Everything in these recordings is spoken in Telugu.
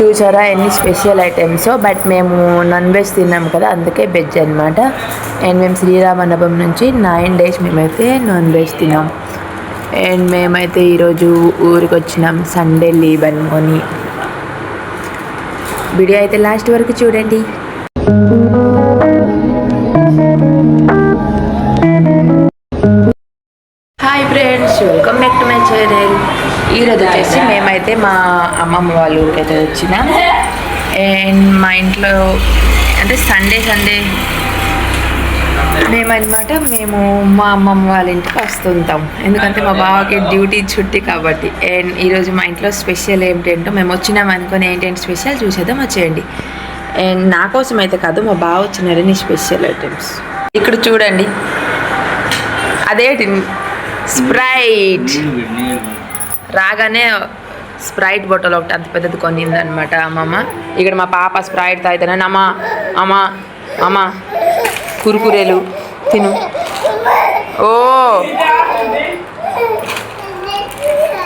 చూసారా ఎన్ని స్పెషల్ ఐటమ్స్. బట్ మేము నాన్ వెజ్ తిన్నాము కదా, అందుకే వెజ్ అనమాట. అండ్ మేము శ్రీరామనవమి నుంచి 9 days మేమైతే నాన్ వెజ్ తిన్నాం. అండ్ మేమైతే ఈరోజు ఊరికి వచ్చినాం, సండే లీవ్ అనుకొని. వీడియో అయితే లాస్ట్ వరకు చూడండి. Hi friends, welcome back to my channel. ఈరోజు వచ్చేసి మేమైతే మా అమ్మమ్మ వాళ్ళ ఊరికి అయితే వచ్చినాం. అండ్ మా ఇంట్లో అంటే సండే మేము మా అమ్మమ్మ వాళ్ళ ఇంటికి వస్తుంటాం, ఎందుకంటే మా బావకి డ్యూటీ చుట్టి కాబట్టి. అండ్ ఈరోజు మా ఇంట్లో స్పెషల్ ఏంటంటో మేము వచ్చినాం అనుకుని ఏంటంటే స్పెషల్ చూసేద్దాం, వచ్చేయండి. అండ్ నా కోసం అయితే కాదు, మా బావ వచ్చినారని స్పెషల్ ఐటమ్స్. ఇక్కడ చూడండి, అదేంటి స్ప్రైట్. రాగానే స్ప్రైట్ బాటిల్ ఒకటి అంత పెద్దది కొనిందనమాట అమ్మమ్మ. ఇక్కడ మా పాప స్ప్రైట్ తాగుతానని అమ్మ కురుకురేలు తిను. ఓ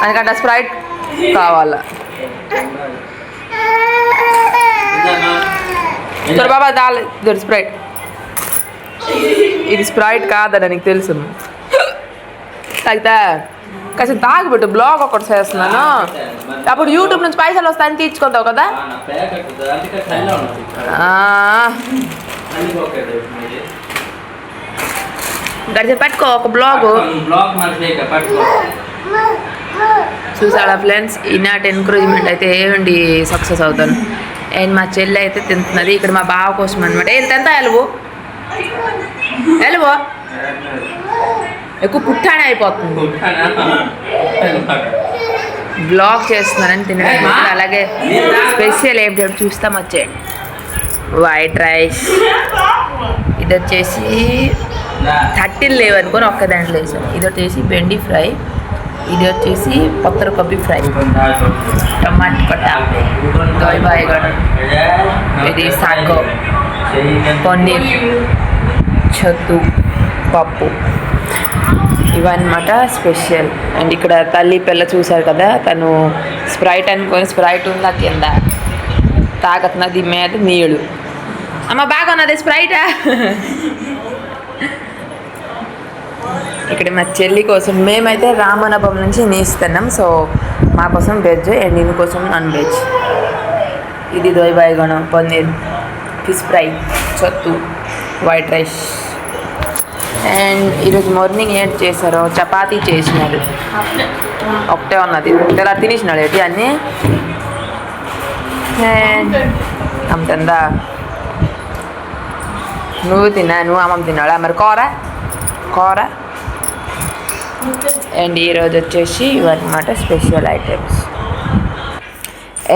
అందుకంటే స్ప్రైట్ కావాలా. బాబా దాల్ స్ప్రైట్. ఇది స్ప్రైట్ కాదట నీకు తెలుసు. తాగితే కాస్త తాగిపెట్టు, బ్లాగ్ ఒకటి చేస్తున్నాను. అప్పుడు యూట్యూబ్ నుంచి పైసలు వస్తాయని తీర్చుకుంటావు కదా. గడిచి పెట్టుకో ఒక బ్లాగ్. చూసాడా ఫ్రెండ్స్, ఈనాటి ఎంకరేజ్మెంట్ అయితే ఏమండి సక్సెస్ అవుతాను. అండ్ మా చెల్లి అయితే తింటున్నది ఇక్కడ మా బావ కోసం అనమాట. ఏది తింటా ఎలువో ఎక్కువ పుట్టానే అయిపోతుంది. బ్లాగ్ చేస్తున్నారని తినడానికి. అలాగే స్పెషల్ ఏంటి చూస్తాం, వచ్చేయండి. వైట్ రైస్, ఇది వచ్చేసి 13 లేవు అనుకొని ఒక్క దాంట్లో వేసాం. ఇది వచ్చేసి బెండి ఫ్రై, ఇది వచ్చేసి పత్తర కొబ్బరి ఫ్రై, టమాటా కట్ట, దోయబాయగడ, ఇది సాగో, పన్నీర్, చత్తు, పప్పు, ఇవన్నమాట స్పెషల్. అండ్ ఇక్కడ తల్లి పిల్ల చూసారు కదా, తను స్ప్రైట్ అనుకొని స్ప్రైట్ ఉందా కింద తాగుతున్నది, మీద నీళ్ళు. అమ్మ బాగా ఉన్నది స్ప్రైటా. ఇక్కడ మా చెల్లి కోసం మేమైతే రామనవమి నుంచి నీస్తున్నాం. సో మా కోసం వెజ్ అండ్ దీని కోసం నాన్ వెజ్. ఇది దోయబాయగణ, పన్నీర్, ఫిష్ ఫ్రై, చత్తు, వైట్ రైస్. అండ్ ఈరోజు మార్నింగ్ ఏం చేశారో చపాతీ చేసినాడు, ఒకటే ఉన్నది ఇలా తినేసినాడు ఏంటి అన్నీ. అంతందా నువ్వు అమ్మమ్మ తిన్నాడా మరి కూర. అండ్ ఈరోజు వచ్చేసి ఇవన్నమాట స్పెషల్ ఐటమ్స్.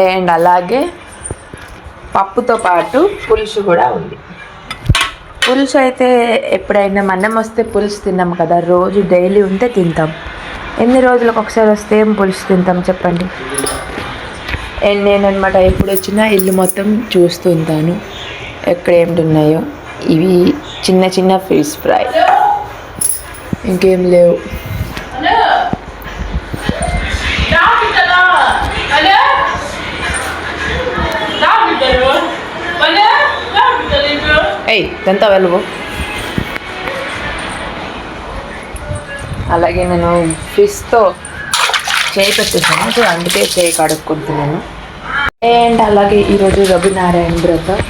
అండ్ అలాగే పప్పుతో పాటు పులుసు కూడా ఉంది. పులుసు అయితే ఎప్పుడైనా మనం వస్తే పులుసు తిన్నాం కదా, రోజు డైలీ ఉంటే తింటాం. ఎన్ని రోజులకు ఒకసారి వస్తే ఏం పులుసు తింటాం చెప్పండి. అండ్ నేను అనమాట ఎప్పుడు వచ్చినా ఇల్లు మొత్తం చూస్తుంటాను ఎక్కడ ఏమిటి ఉన్నాయో. ఇవి చిన్న చిన్న ఫిష్ ఫ్రై, ఇంకేం లేవు. ఎంత వెలువు. అలాగే నేను ఫిష్తో చేయి పెట్టేసాను, సో అందుకే చేయి కడుక్కుంటున్నాను. అండ్ అలాగే ఈరోజు రఘునారాయణ వ్రతం.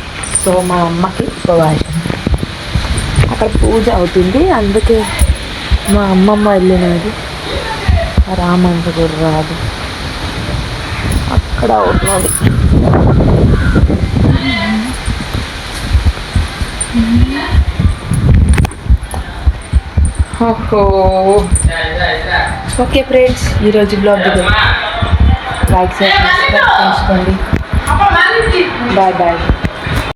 సో మా అమ్మకి ఉపవాసం, అక్కడ పూజ అవుతుంది, అందుకే మా అమ్మమ్మ వెళ్ళినది. రామంత కూడా రాదు, అక్కడ ఉన్నది. ఓకే ఫ్రెండ్స్, ఈరోజు బ్లాగ్ లైక్ చేసి చేసుకోండి. బాయ్.